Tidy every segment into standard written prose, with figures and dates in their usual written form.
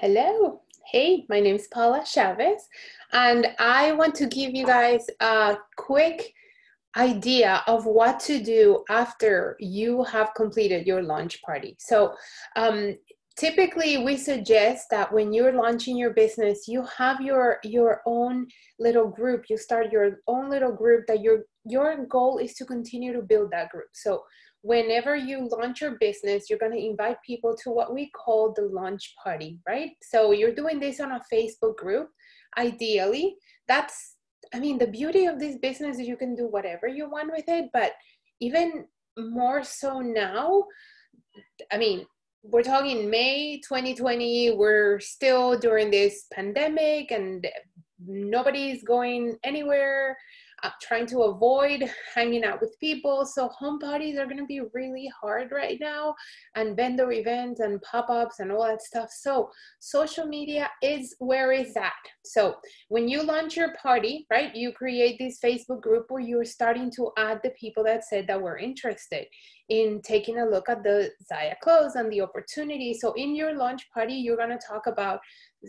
Hello. Hey, my name is Paula Chavez, and I want to give you guys a quick idea of what to do after you have completed your launch party. So typically we suggest that when you're launching your business, you have your own little group. You start your own little group that your goal is to continue to build that group. So whenever you launch your business, you're going to invite people to what we call the launch party, right? So you're doing this on a Facebook group. Ideally, the beauty of this business is you can do whatever you want with it, but even more so now, we're talking May 2020, we're still during this pandemic and nobody's going anywhere, trying to avoid hanging out with people. So home parties are going to be really hard right now, and vendor events and pop-ups and all that stuff. So social media is where it's at. So when you launch your party, right, you create this Facebook group where you're starting to add the people that said that were interested in taking a look at the Zyia clothes and the opportunity. So in your launch party, you're going to talk about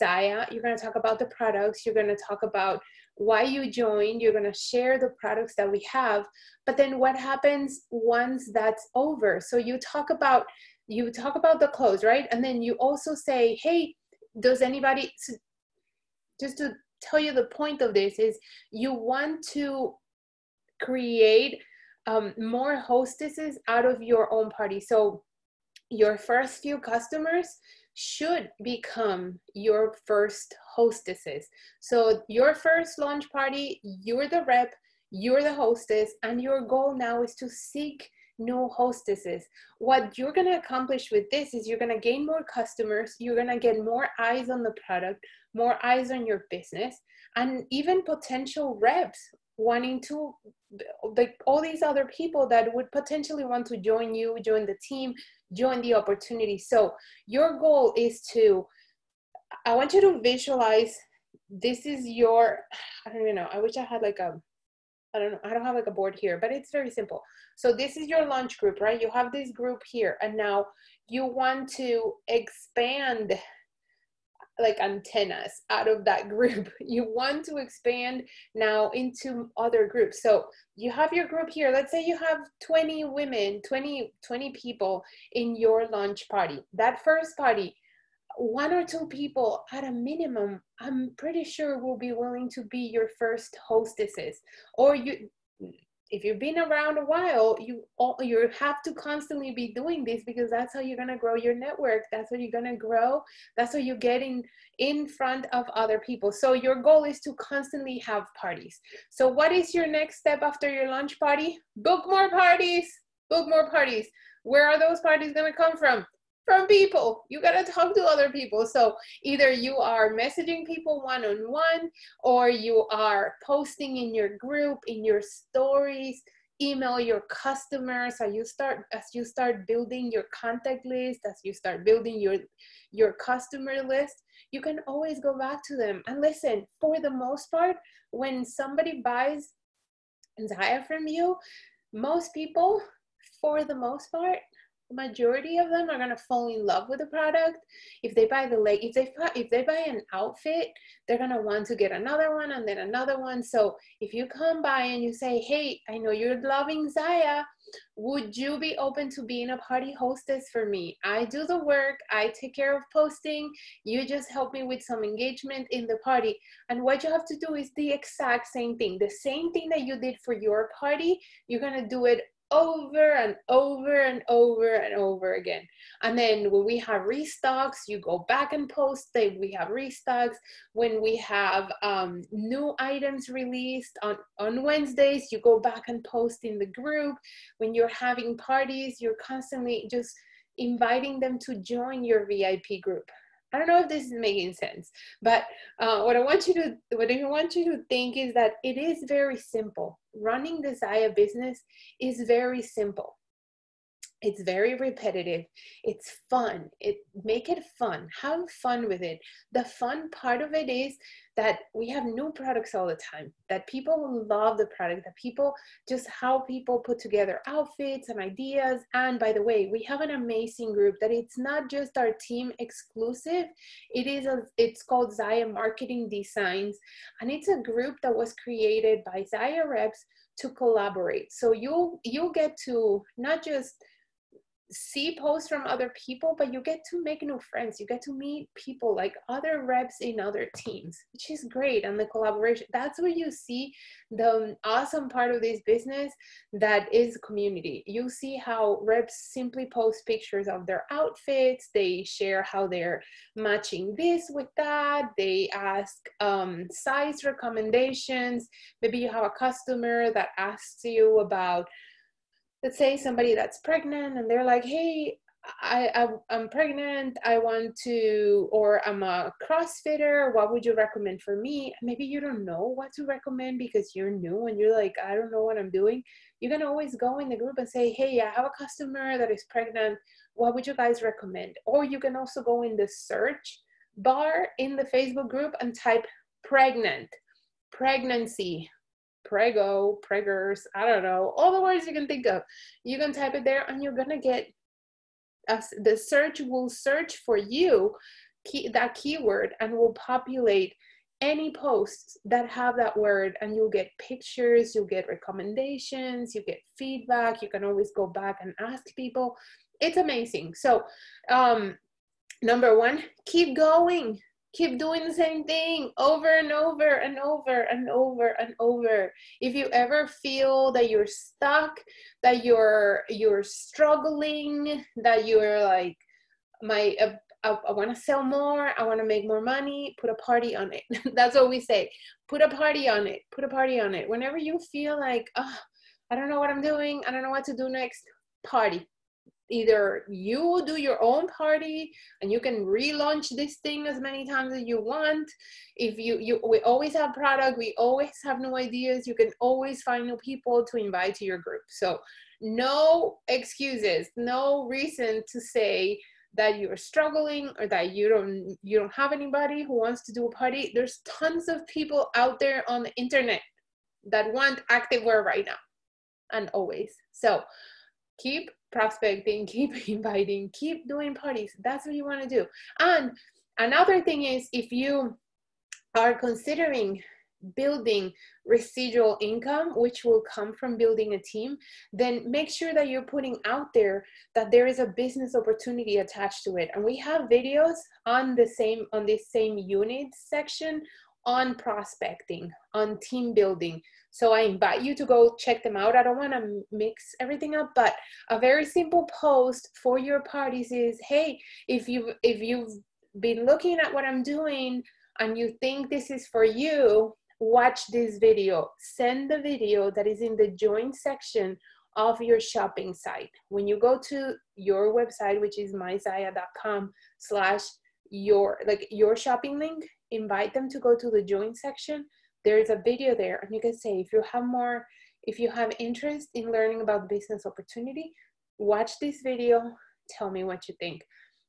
Zyia, you're going to talk about the products, you're going to talk about why you joined, you're going to share the products that we have. But then what happens once that's over? So you talk about the clothes, right? And then you also say, hey, does anybody, just to tell you the point of this is you want to create more hostesses out of your own party. So your first few customers should become your first hostesses. So your first launch party, you're the rep, you're the hostess, and your goal now is to seek new hostesses. What you're going to accomplish with this is you're going to gain more customers, you're going to get more eyes on the product, more eyes on your business, and even potential reps wanting to, like all these other people that would potentially want to join you, join the team, join the opportunity. So your goal is I want you to visualize, this is your, I don't even know, I wish I had like I don't have like a board here, but it's very simple. So this is your launch group, right? You have this group here, and now you want to expand like antennas out of that group. You want to expand now into other groups. So you have your group here. Let's say you have 20 women, 20 people in your launch party. That first party, one or two people at a minimum, I'm pretty sure will be willing to be your first hostesses. Or if you've been around a while, you have to constantly be doing this, because that's how you're going to grow your network. That's how you're going to grow. That's how you get in front of other people. So your goal is to constantly have parties. So what is your next step after your launch party? Book more parties. Book more parties. Where are those parties going to come from? From people. You got to talk to other people. So either you are messaging people one-on-one, or you are posting in your group, in your stories, email your customers. As you start building your contact list, as you start building your customer list, you can always go back to them. And listen, for the most part, when somebody buys Zyia from you, most people, for the most part, majority of them are going to fall in love with the product. If they buy if they buy an outfit, they're going to want to get another one and then another one. So if you come by and you say, hey, I know you're loving Zyia, would you be open to being a party hostess for me? I do the work, I take care of posting, you just help me with some engagement in the party. And what you have to do is the exact same thing. The same thing that you did for your party, you're going to do it over and over and over and over again. And then when we have restocks, you go back and post it. We have restocks. When we have new items released on Wednesdays, you go back and post in the group. When you're having parties, you're constantly just inviting them to join your VIP group. I don't know if this is making sense, but what I want you to think is that it is very simple. Running the Zyia business is very simple. It's very repetitive. It's fun. Make it fun. Have fun with it. The fun part of it is that we have new products all the time, that people love the product, that people just how people put together outfits and ideas. And by the way, we have an amazing group that it's not just our team exclusive. It's called Zyia Marketing Designs, and it's a group that was created by Zyia reps to collaborate. So you'll get to not just see posts from other people, but you get to make new friends. You get to meet people like other reps in other teams, which is great. And the collaboration, that's where you see the awesome part of this business, that is community. You see how reps simply post pictures of their outfits. They share how they're matching this with that. They ask size recommendations. Maybe you have a customer that asks you about, let's say somebody that's pregnant and they're like, hey, I'm pregnant, I want to, or I'm a CrossFitter, what would you recommend for me? Maybe you don't know what to recommend because you're new and you're like, I don't know what I'm doing. You can always go in the group and say, hey, I have a customer that is pregnant, what would you guys recommend? Or you can also go in the search bar in the Facebook group and type pregnant, pregnancy, prego, preggers, I don't know, all the words you can think of. You can type it there and you're gonna get, the search will search for you, that keyword, and will populate any posts that have that word, and you'll get pictures, you'll get recommendations, you get feedback. You can always go back and ask people. It's amazing. So number one, keep going. Keep doing the same thing over and over and over and over and over. If you ever feel that you're stuck, that you're struggling, that you're like, I want to sell more, I want to make more money, put a party on it. That's what we say. Put a party on it. Put a party on it. Whenever you feel like, oh, I don't know what I'm doing, I don't know what to do next, party. Either you do your own party and you can relaunch this thing as many times as you want. If we always have product, we always have new ideas. You can always find new people to invite to your group. So no excuses, no reason to say that you're struggling or that you don't have anybody who wants to do a party. There's tons of people out there on the internet that want activewear right now and always. So keep prospecting, keep inviting, keep doing parties. That's what you want to do. And another thing is, if you are considering building residual income, which will come from building a team, then make sure that you're putting out there that there is a business opportunity attached to it. And we have videos on this same unit section on prospecting, on team building. So I invite you to go check them out. I don't want to mix everything up, but a very simple post for your parties is, hey, if you've been looking at what I'm doing and you think this is for you, watch this video. Send the video that is in the join section of your shopping site. When you go to your website, which is myzyia.com/your shopping link, invite them to go to the join section. There's a video there, and you can say, if you have interest in learning about business opportunity, watch this video, tell me what you think.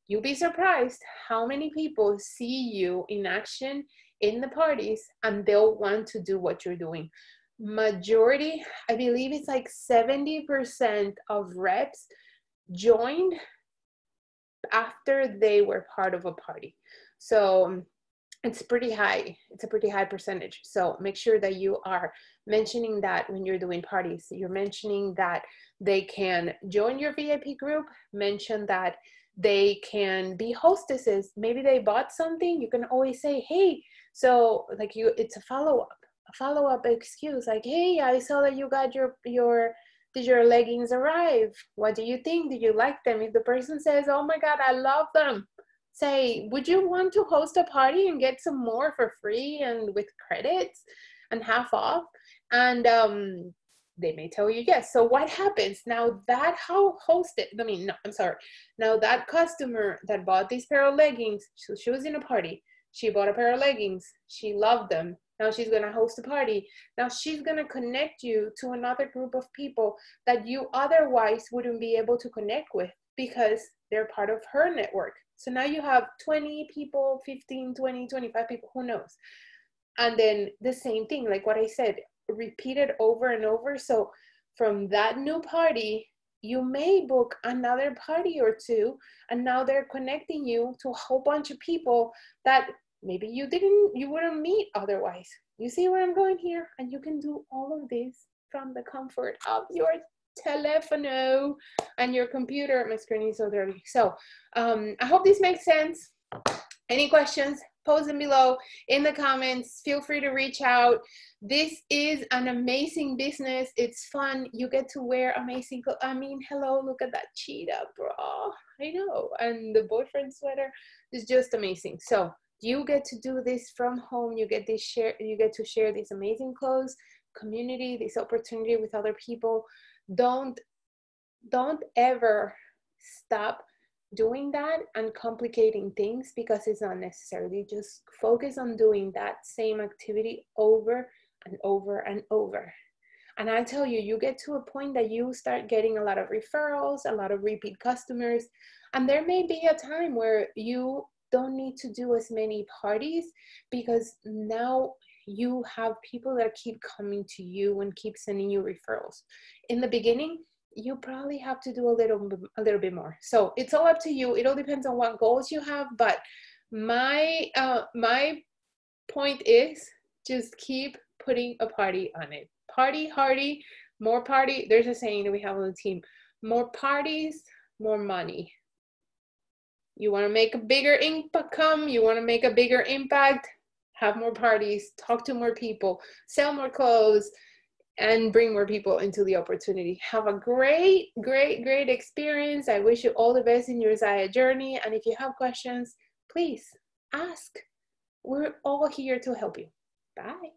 You'll be surprised how many people see you in action in the parties and they'll want to do what you're doing. Majority, I believe it's like 70% of reps joined after they were part of a party. So it's pretty high. It's a pretty high percentage. So make sure that you are mentioning that when you're doing parties. You're mentioning that they can join your VIP group, mention that they can be hostesses. Maybe they bought something. You can always say, hey, so like it's a follow-up excuse. Like, hey, I saw that you got did your leggings arrive? What do you think? Did you like them? If the person says, oh my God, I love them, say, would you want to host a party and get some more for free and with credits and half off? And they may tell you yes. So what happens now that now that customer that bought this pair of leggings, she was in a party, she bought a pair of leggings, she loved them, Now she's going to host a party. Now she's going to connect you to another group of people that you otherwise wouldn't be able to connect with because they're part of her network. So now you have 20 people, 15, 20, 25 people, who knows? And then the same thing, like what I said, repeat it over and over. So from that new party, you may book another party or two, and now they're connecting you to a whole bunch of people that maybe you wouldn't meet otherwise. You see where I'm going here? And you can do all of this from the comfort of your telephone and your computer. My screen is so dirty. So I hope this makes sense. Any questions? Post them below in the comments. Feel free to reach out. This is an amazing business. It's fun. You get to wear amazing clothes. I mean, hello, look at that cheetah bra. I know. And the boyfriend sweater is just amazing. So you get to do this from home. You get to share these amazing clothes, community, this opportunity with other people. Don't ever stop doing that and complicating things because it's not necessary. Just focus on doing that same activity over and over and over. And I tell you, you get to a point that you start getting a lot of referrals, a lot of repeat customers, and there may be a time where you don't need to do as many parties because now you have people that keep coming to you and keep sending you referrals. In the beginning, you probably have to do a little bit more. So it's all up to you. It all depends on what goals you have. But my point is just keep putting a party on it. Party hardy, more party. There's a saying that we have on the team: more parties, more money. You want to make a bigger income. You want to make a bigger impact. Have more parties. Talk to more people. Sell more clothes. And bring more people into the opportunity. Have a great, great, great experience. I wish you all the best in your Zyia journey. And if you have questions, please ask. We're all here to help you. Bye.